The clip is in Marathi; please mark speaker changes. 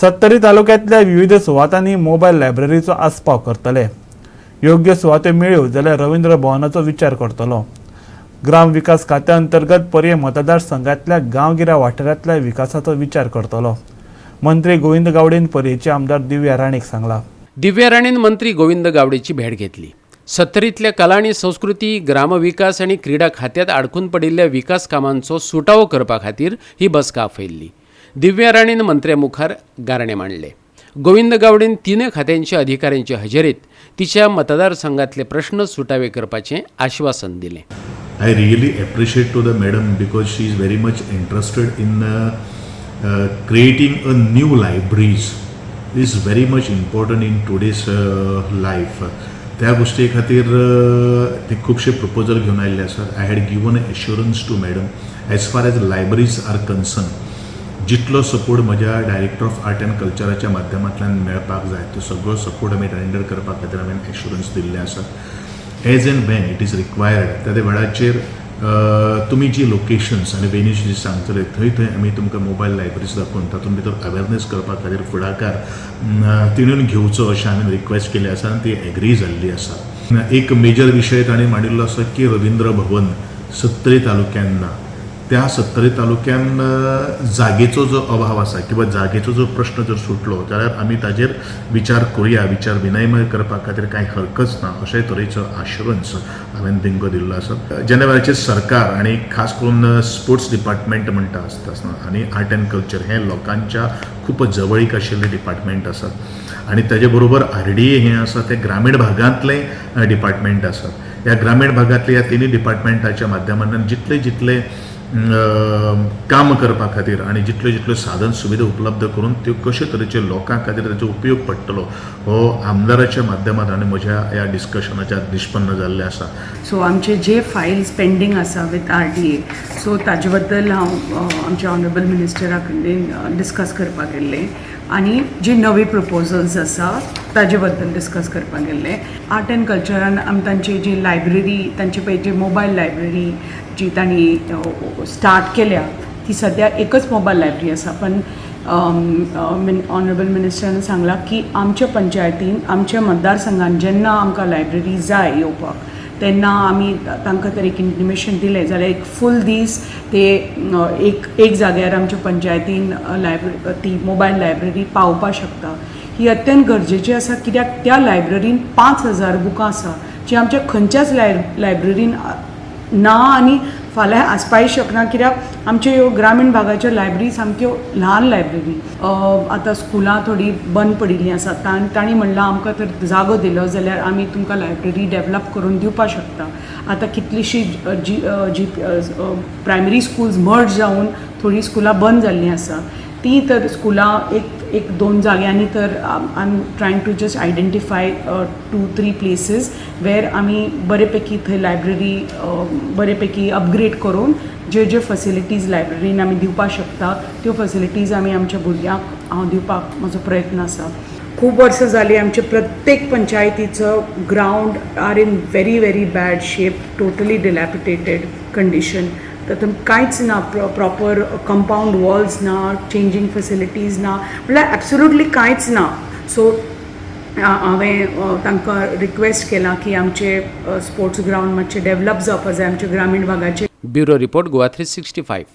Speaker 1: 70 तालुक्यांतल्या विविध सुवातांनी मोबायल लायब्ररीचो आस्पाव करतले. योग्य सुवातो मेळ्यो जाल्यार रवींद्र भवनाचो विचार करतलो. ग्राम विकास खात्या अंतर्गत पर्ये मतदारसंघातल्या गांवगिऱ्या वाठारांतल्या विकासाचो विचार करतलो. मंत्री गोविंद गावडेन पर्येचे आमदार दिव्या राणेक सांगला.
Speaker 2: दिव्या राणेन मंत्री गोविंद गावडेची भेट घेतली. सत्तरीतल्या कला आणि संस्कृती, ग्रामविकास आणि क्रीडा खात्यात अडकून पडिल्ल्या विकास कामांचो सुटावो करपा खातीर ही बसका आपयल्ली. दिव्या राणेन मंत्र्या मुखार गारणे मांडले. गोविंद गावडेन तिनूय खात्यांच्या अधिकाऱ्यांचे हजेरीत तिच्या मतदारसंघातले प्रश्न सुटावे करपाचें आश्वासन दिलें.
Speaker 3: I really appreciate to the madam because she is very much interested in creating a new libraries. This is very much important in today's life. त्या गोष्टी खातीर ते खुबशे प्रपोजल घेवन आयिल्ले आसात. I had given assurance to madam as far as libraries are concern. जितलो सपोर्ट म्हज्या डायरेक्टर ऑफ आर्ट अँड कल्चराच्या माध्यमांतल्यान मेळपाक जाय तो सगळो सपोर्ट आमी रेंडर करपा खातीर हांवें एश्युरन्स दिल्ले आसात. As and when it is required त्या वेळाचेर तुमी जी लोकेशन्स आनी वेन्यूज जी सांगतले थंय थंय आमी तुमकां मोबायल लायब्ररीज दाखोवन तातूंत भितर अवेरनेस करपा खातीर फुडाकार तिणून घेवचो अशें हांवें रिक्वेस्ट केली आसा आनी ती एग्री जाल्ली आसा. एक मेजर विशय ताणें मांडिल्लो आसा की रवींद्र भवन 70 तालुक्यांत ना. त्या 70 तालुक्यांत जागेचो जो अभाव आसा किंवा जागेचो जो प्रश्न जर सुटलो जाल्यार आमी ताजेर विचार करुया, विचार विनिमय करपा खातीर कांय हरकत ना अशे तरेचो आश्युरन्स हांवें तांकां दिल्लो आसा. जेन्ना वेळाचेर सरकार आनी खास करून स्पोर्ट्स डिपार्टमेंट म्हणटा आसतना आनी आर्ट अँड कल्चर हे लोकांच्या खूब जवळीक आशिल्ले डिपार्टमेंट आसात आनी ताजे बरोबर RDA हें आसा ते ग्रामीण भागांतले डिपार्टमेंट आसात. ह्या ग्रामीण भागांतले ह्या तिनूय डिपार्टमेंटाच्या माध्यमांतल्यान जितले काम करपा खातीर आनी जितल्यो साधन सुविधा उपलब्ध करून त्यो कशे तरेचे लोकां खातीर ताचो उपयोग पडटलो हो आमदाराच्या माध्यमांत आनी म्हज्या ह्या डिस्कशनाच्या निष्पन्न जाल्लें आसा.
Speaker 4: सो आमचे जे फायल्स पेंडींग आसा विथ RDA सो ताजे बद्दल हांव आमच्या ऑनरेबल मिनिस्टरा कडेन डिस्कस करपाक गेल्लें आनी जे नवे प्रपोजल्स आसा ताजे बद्दल डिस्कस करपाक गेल्लें. आर्ट अँड कल्चरान आमी तांची जी लायब्ररी तांचे पळय जी मोबायल लायब्ररी जी तांणी स्टार्ट केल्या ती सद्या एकच मोबायल लायब्ररी आसा. पण ऑनरेबल मिनिस्टरान सांगलां की आमच्या पंचायतीन आमच्या मतदारसंघान जेन्ना आमकां लायब्ररी जाय येवपाक तेन्ना आमी तांकां तर एक इंटिमेशन दिलें जाल्यार एक फूल दीस ते एक जाग्यार आमच्या पंचायतीन ती मोबायल लायब्ररी पावोवपाक शकता. ही अत्यंत गरजेची आसा कित्याक त्या लायब्ररीन 5000 बुकां आसा जी आमच्या खंयच्याच लायब्ररीन ना आनी फाल्यां आसपाय शकना कित्याक आमच्यो ह्यो ग्रामीण भागाच्यो लायब्ररी सामक्यो ल्हान लायब्ररी. आतां स्कुलां थोडी बंद पडिल्लीं आसात. तांणी म्हणलां आमकां तर जागो दिलो जाल्यार आमी तुमकां लायब्ररी डेवलप करून दिवपाक शकता. आतां कितलींशीं जी प्रायमरी स्कुल्स मर्ज जावन थोडीं स्कुलां बंद जाल्लीं आसा ती तर स्कुलां एक 2 जाग्यांनी तर I am trying to just identify 2-3 places where आमी बरे पैकी थंय लायब्ररी बरे पैकी अपग्रेड करून जे फॅसिलिटीज लायब्ररीन आमी दिवपाक शकता त्यो फॅसिलिटीज आमी आमच्या भुरग्यांक हांव दिवपाक म्हजो प्रयत्न आसा. खूब वर्सां जालीं आमचे प्रत्येक पंचायतीचो ground are in very bad shape, totally dilapidated condition. तातूंत कांयच ना, प्रॉपर कंपाऊंड वॉल्स ना, चेंजींग फॅसिलिटीज ना, म्हळ्यार एब्सोल्युटली कांयच ना. सो हांवें तांकां रिक्वेस्ट केला की आमचे स्पोर्ट्स ग्रावंड मातशे डेवलप जावपाक जाय आमच्या ग्रामीण भागाचे.
Speaker 2: Bureau report Goa 365.